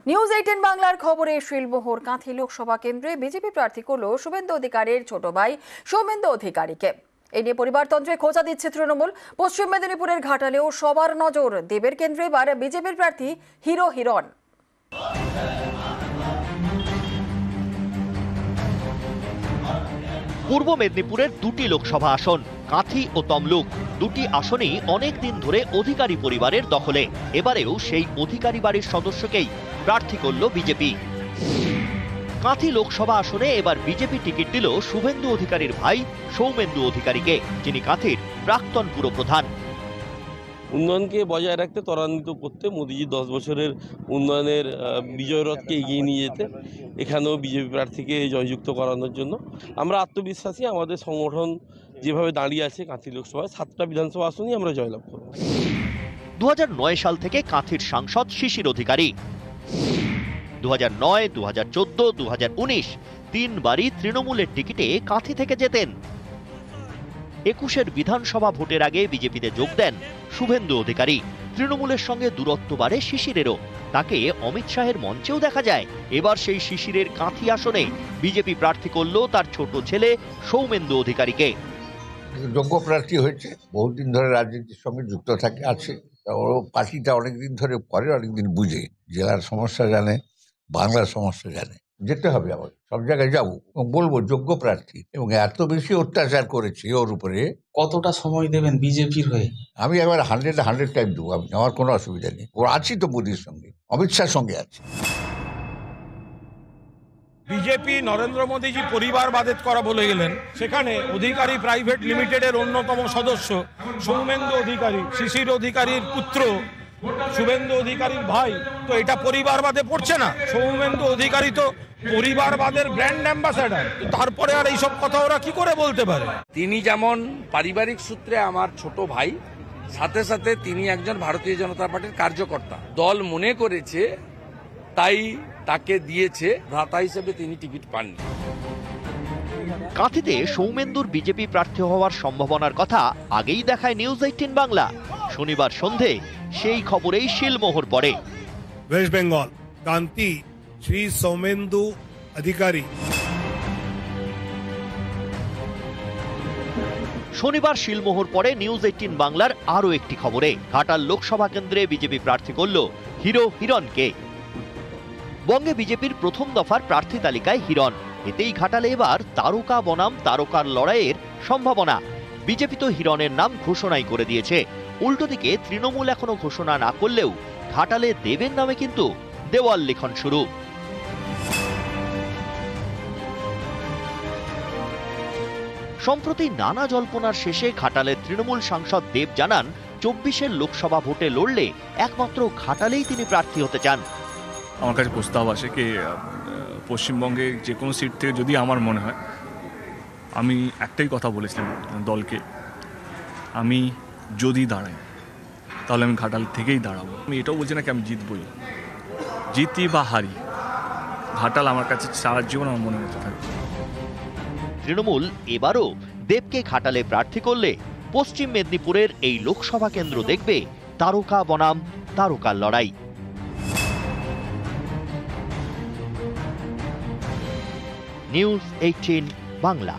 News 18 বাংলার খবরে শিলমোহর কাঁথি লোকসভা কেন্দ্রে বিজেপি প্রার্থী করল শুভেন্দু অধিকারীর ছোট ভাই সৌমেন্দু অধিকারীকে। এই নিয়ে পরিবারতন্ত্রে খোঁচা দিচ্ছে তৃণমূল। পশ্চিম মেদিনীপুরের ঘাটালেও সবার নজর দেবের কেন্দ্রে এবার বিজেপির প্রার্থী হিরো হিরণ। পূর্ব মেদিনীপুরের দুটি লোকসভা আসন কাঁথি ও তমলুক, দুটি আসনেই অনেক দিন ধরে অধিকারী পরিবারের দখলে। এবারেও সেই অধিকারী বাড়ির সদস্যকেই প্রার্থী করল বিজেপি। কাঁথি লোকসভা আসনে এবার বিজেপি টিকিট দিল শুভেন্দু অধিকারীর ভাই সৌমেন্দু অধিকারীকে, যিনি কাঁথির প্রাক্তন পুরপ্রধান। উন্নয়নকে বজায় রাখতে, ত্বরান্বিত করতে, মোদিজি 10 বছরের উন্নয়নের বিজয় রথকে এগিয়ে নিয়ে যেতে এখানেও বিজেপি প্রার্থীকে জয়যুক্ত করানোর জন্য আমরা আত্মবিশ্বাসী। আমাদের সংগঠন যেভাবে দাঁড়িয়ে আছে, কাঁথি লোকসভায় 7টা বিধানসভা আসনই আমরা জয়লাভ করব। 2009 সাল থেকে কাঁথির সাংসদ শিশির অধিকারী। 2009, 2014, 2019 তিনবারই তৃণমূলের টিকিটে কাঁথি থেকে যেতেন। 21-এর বিধানসভা ভোটের আগে বিজেপিতে যোগ দেন শুভেন্দু অধিকারী। তৃণমূলের সঙ্গে দূরত্ব বাড়ে শিশিরেরও, তাকে অমিত শাহের মঞ্চেও দেখা যায়। এবার সেই শিশিরের কাঁথি আসনে বিজেপি প্রার্থী করল তার ছোট ছেলে সৌমেন্দু অধিকারীকে। যোগ্য প্রার্থী হয়েছে, বহুদিন ধরে রাজনীতির সঙ্গে যুক্ত আছে। ও পার্টিটা অনেকদিন ধরে করে, অনেকদিন বুঝে, জেলার সমস্যা জানে, বাংলার সমস্যা জানে। যেতে হবে, আমাকে সব জায়গায় যাবো এবং বলবো যোগ্য প্রার্থী, এবং এত বেশি অত্যাচার করেছে ওর উপরে। কতটা সময় দেবেন বিজেপির হয়ে? আমি একবার 100 টাইম দেবো, আমার কোনো অসুবিধা নেই। ওর আছি তো মোদির সঙ্গে, অমিত শাহের সঙ্গে আছে। বিজেপি নরেন্দ্র মোদীজি পরিবারবাদের করা বলে গেলেন, সেখানে অধিকারী প্রাইভেট লিমিটেডের অন্যতম সদস্য সৌমেন্দু অধিকারী, শিশির অধিকারীর পুত্র, শুভেন্দু অধিকারীর ভাই, তো এটা পরিবারবাদে পড়ছে না? সৌমেন্দু অধিকারী তো পরিবারবাদের ব্র্যান্ড অ্যাম্বাসাডার, তারপরে আর এইসব কথা ওরা কি করে বলতে পারে? তিনি যেমন পারিবারিক সূত্রে আমার ছোট ভাই, সাথে সাথে তিনি একজন ভারতীয় জনতা পার্টির কার্যকর্তা। দল মনে করেছে, তাই তাকে দিয়েছে, ভ্রাতা হিসেবে তিনি টিকিট পাননি। কাঁথিতে সৌমেন্দুর বিজেপি প্রার্থী হওয়ার সম্ভাবনার কথা আগেই দেখায় নিউজ 18 বাংলা। শনিবার সন্ধে সেই খবরেই শিলমোহর পড়ে। ওয়েস্ট বেঙ্গল কান্তি শ্রী সৌমেন্দু অধিকারী। শনিবার শিলমোহর পড়ে নিউজ 18 বাংলার আরও একটি খবরে। ঘাটাল লোকসভা কেন্দ্রে বিজেপি প্রার্থী করল হিরো হিরণকে। বঙ্গে বিজেপির প্রথম দফার প্রার্থী তালিকায় হিরণ। এতেই ঘাটালে এবার তারকা বনাম তারকার লড়াইয়ের সম্ভাবনা। বিজেপি তো হিরণের নাম ঘোষণাই করে দিয়েছে। উল্টো দিকে তৃণমূল এখনো ঘোষণা না করলেও ঘাটালে দেবের নামে কিন্তু দেওয়াল লিখন শুরু। সম্প্রতি নানা জল্পনার শেষে ঘাটালের তৃণমূল সাংসদ দেব জানান, 24-এর লোকসভা ভোটে লড়লে একমাত্র ঘাটালেই তিনি প্রার্থী হতে চান। আমার কাছে প্রস্তাব আসে কি পশ্চিমবঙ্গে যে কোনো সিট থেকে যদি আমার মনে হয়, আমি একটাই কথা বলেছিলাম দলকে, আমি যদি দাঁড়াই তাহলে আমি ঘাটাল থেকেই দাঁড়াবো। আমি এটাও বলছি না কি আমি জিতবই, জিতি বা হারি, ঘাটাল আমার কাছে সারা জীবন আমার মনে হতে থাকে। তৃণমূল এবারও দেবকে ঘাটালে প্রার্থী করলে পশ্চিম মেদিনীপুরের এই লোকসভা কেন্দ্র দেখবে তারকা বনাম তারকার লড়াই। নিউজ 18 বাংলা।